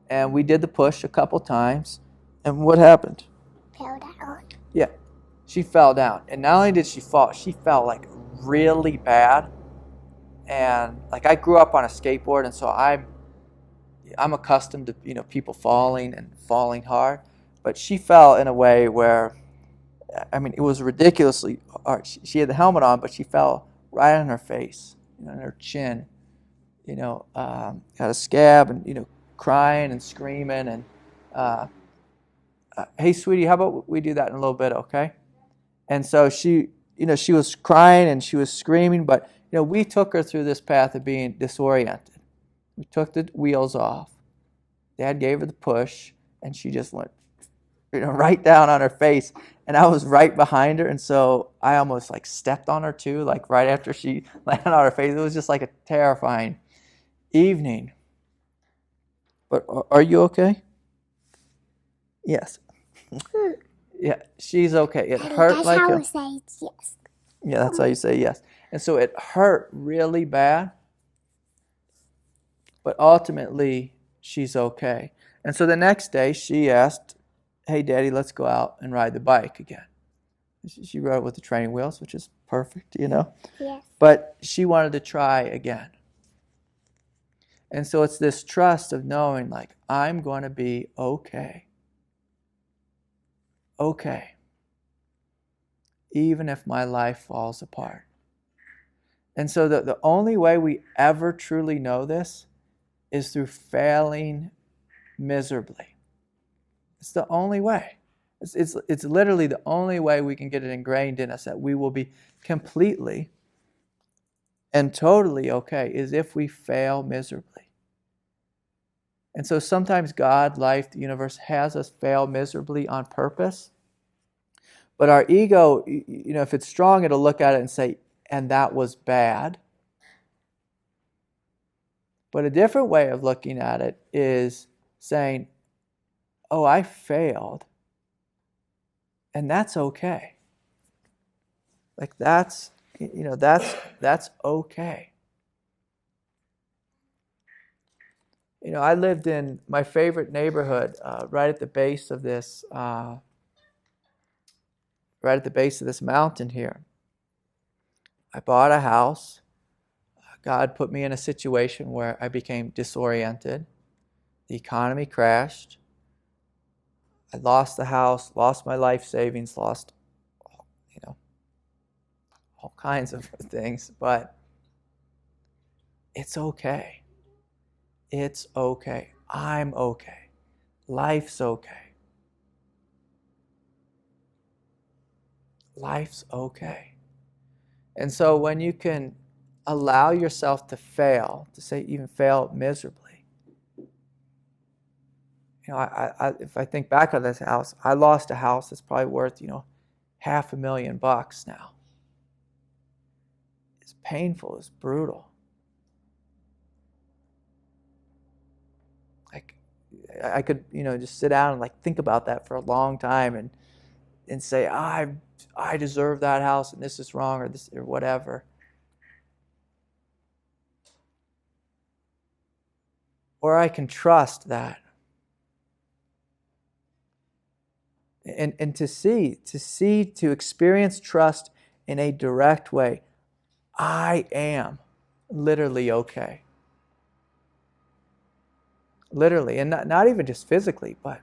Speaker 1: And we did the push a couple times. And what happened?
Speaker 3: Fell down.
Speaker 1: Yeah, she fell down. And not only did she fall, she fell like really bad. And like, I grew up on a skateboard, and so I'm accustomed to people falling and falling hard. But she fell in a way where, it was ridiculously hard. She had the helmet on, but she fell right on her face, on her chin. Got a scab, and crying and screaming. And hey, sweetie, how about we do that in a little bit, okay? And so she was crying and she was screaming, but we took her through this path of being disoriented. We took the wheels off. Dad gave her the push, and she just went, right down on her face. And I was right behind her, and so I almost stepped on her too, right after she landed on her face. It was just like a terrifying evening. But are you okay? Yes. Yeah, she's okay. It hurt
Speaker 3: That's how I say yes.
Speaker 1: Yeah, that's how you say yes. And so it hurt really bad, but ultimately she's okay. And so the next day she asked, hey, Daddy, let's go out and ride the bike again. She rode with the training wheels, which is perfect,
Speaker 3: Yes.
Speaker 1: But she wanted to try again. And so it's this trust of knowing, I'm going to be okay. Okay. Even if my life falls apart. And so the only way we ever truly know this is through failing miserably. It's the only way. It's literally the only way we can get it ingrained in us that we will be completely and totally okay is if we fail miserably. And so sometimes God, life, the universe has us fail miserably on purpose. But our ego, if it's strong, it'll look at it and say, and that was bad. But a different way of looking at it is saying, oh, I failed. And that's okay. That's okay. I lived in my favorite neighborhood right at the base of this mountain here. I bought a house. God put me in a situation where I became disoriented. The economy crashed. I lost the house, lost my life savings, lost, all kinds of things. But it's okay. It's okay. I'm okay. Life's okay. Life's okay. And so when you can allow yourself to fail, to say even fail miserably, if I think back on this house, I lost a house that's probably worth, $500,000 now. It's painful, it's brutal. Like, I could, just sit down and think about that for a long time and say, I deserve that house and this is wrong or this or whatever. Or I can trust that. And to experience trust in a direct way. I am literally okay. Literally, and not even just physically, but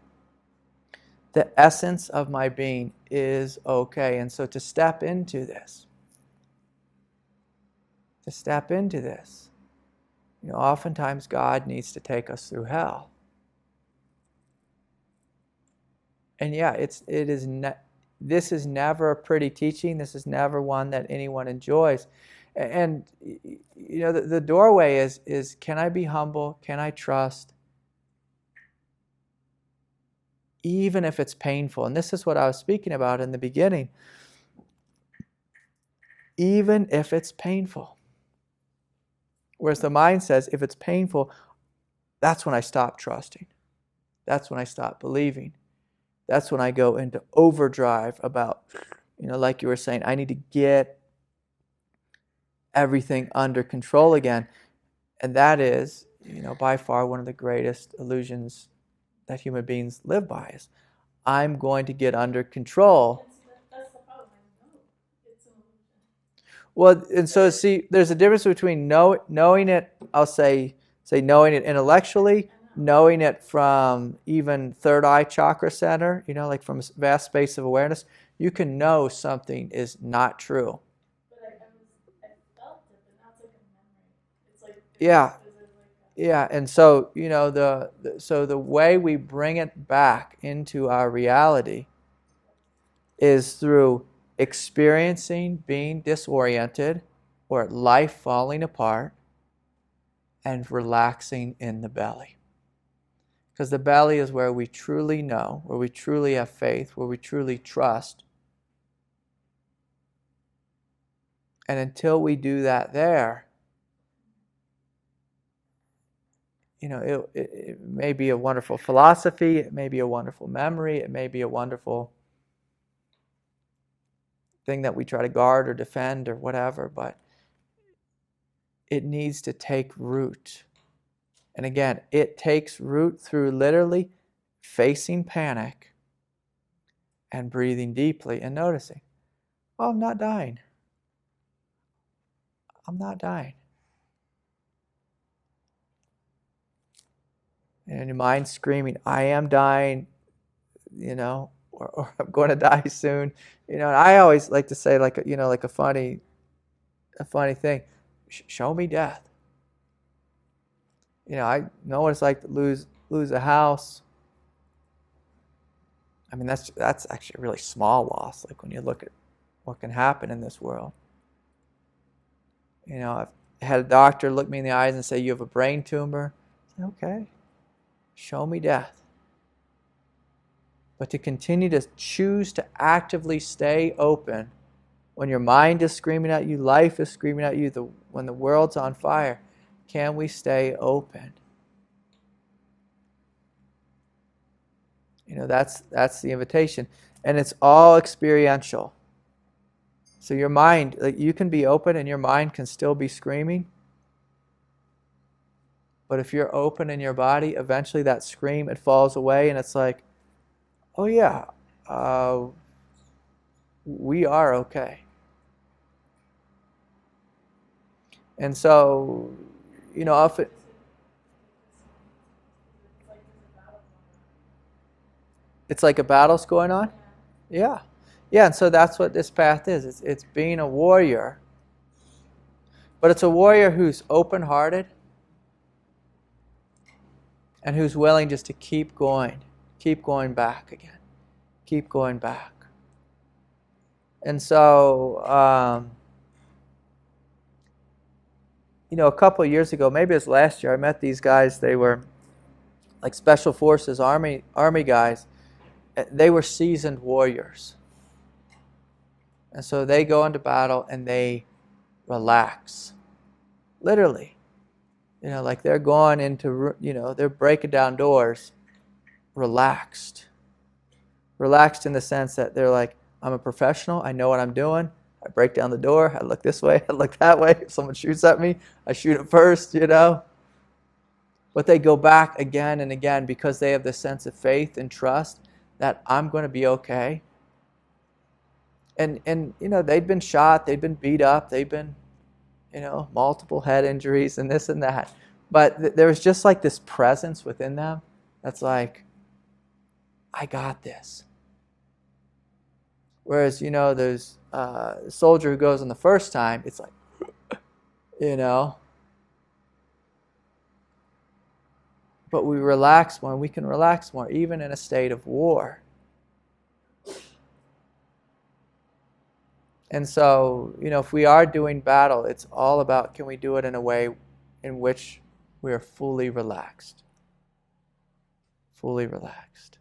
Speaker 1: the essence of my being is okay. And so to step into this, oftentimes God needs to take us through hell. And this is never a pretty teaching. This is never one that anyone enjoys. And the doorway is can I be humble? Can I trust? Even if it's painful. And this is what I was speaking about in the beginning. Even if it's painful. Whereas the mind says, if it's painful, that's when I stop trusting. That's when I stop believing. That's when I go into overdrive about, like you were saying, I need to get everything under control again. And that is, by far one of the greatest illusions that human beings live by is, I'm going to get under control.
Speaker 4: That's the problem. It's an illusion.
Speaker 1: Well, and so see, there's a difference between knowing it, I'll say knowing it intellectually, knowing it from even third eye chakra center, like from a vast space of awareness. You can know something is not true.
Speaker 4: But I felt it, but now it's like a memory. It's like
Speaker 1: Yeah, and so the way we bring it back into our reality is through experiencing being disoriented or life falling apart and relaxing in the belly. Because the belly is where we truly know, where we truly have faith, where we truly trust. And until we do that there, it may be a wonderful philosophy, it may be a wonderful memory, it may be a wonderful thing that we try to guard or defend or whatever, but it needs to take root. And again, it takes root through literally facing panic and breathing deeply and noticing, oh, I'm not dying. I'm not dying. And your mind screaming, I am dying, or I'm going to die soon. And I always like to say, like a funny thing, show me death. I know what it's like to lose a house. I mean, that's actually a really small loss. Like when you look at what can happen in this world. I've had a doctor look me in the eyes and say, you have a brain tumor. I say, okay, show me death. But to continue to choose to actively stay open when your mind is screaming at you, life is screaming at you, when the world's on fire, can we stay open? That's the invitation. And it's all experiential. So your mind, you can be open and your mind can still be screaming. But if you're open in your body, eventually that scream, it falls away and it's like, oh yeah, we are okay. And so, often, it's like a battle's going on? Yeah. Yeah, and so that's what this path is. It's being a warrior. But it's a warrior who's open-hearted and who's willing just to keep going back again. Keep going back. And so, a couple of years ago, maybe it was last year, I met these guys. They were like special forces, army guys, they were seasoned warriors. And so they go into battle and they relax. Literally. Like they're going into, they're breaking down doors, relaxed. Relaxed in the sense that they're like, I'm a professional, I know what I'm doing. I break down the door, I look this way, I look that way. If someone shoots at me, I shoot it first, But they go back again and again because they have this sense of faith and trust that I'm going to be okay. And they'd been shot, they'd been beat up, they'd been, multiple head injuries and this and that. But there was just like this presence within them that's like, I got this. Whereas, there's a soldier who goes in the first time, it's like, But we relax more, we can relax more, even in a state of war. And so, if we are doing battle, it's all about, can we do it in a way in which we are fully relaxed? Fully relaxed.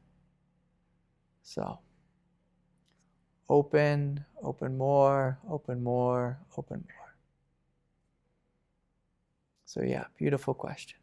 Speaker 1: So, open more, open more, open more. So yeah, beautiful question.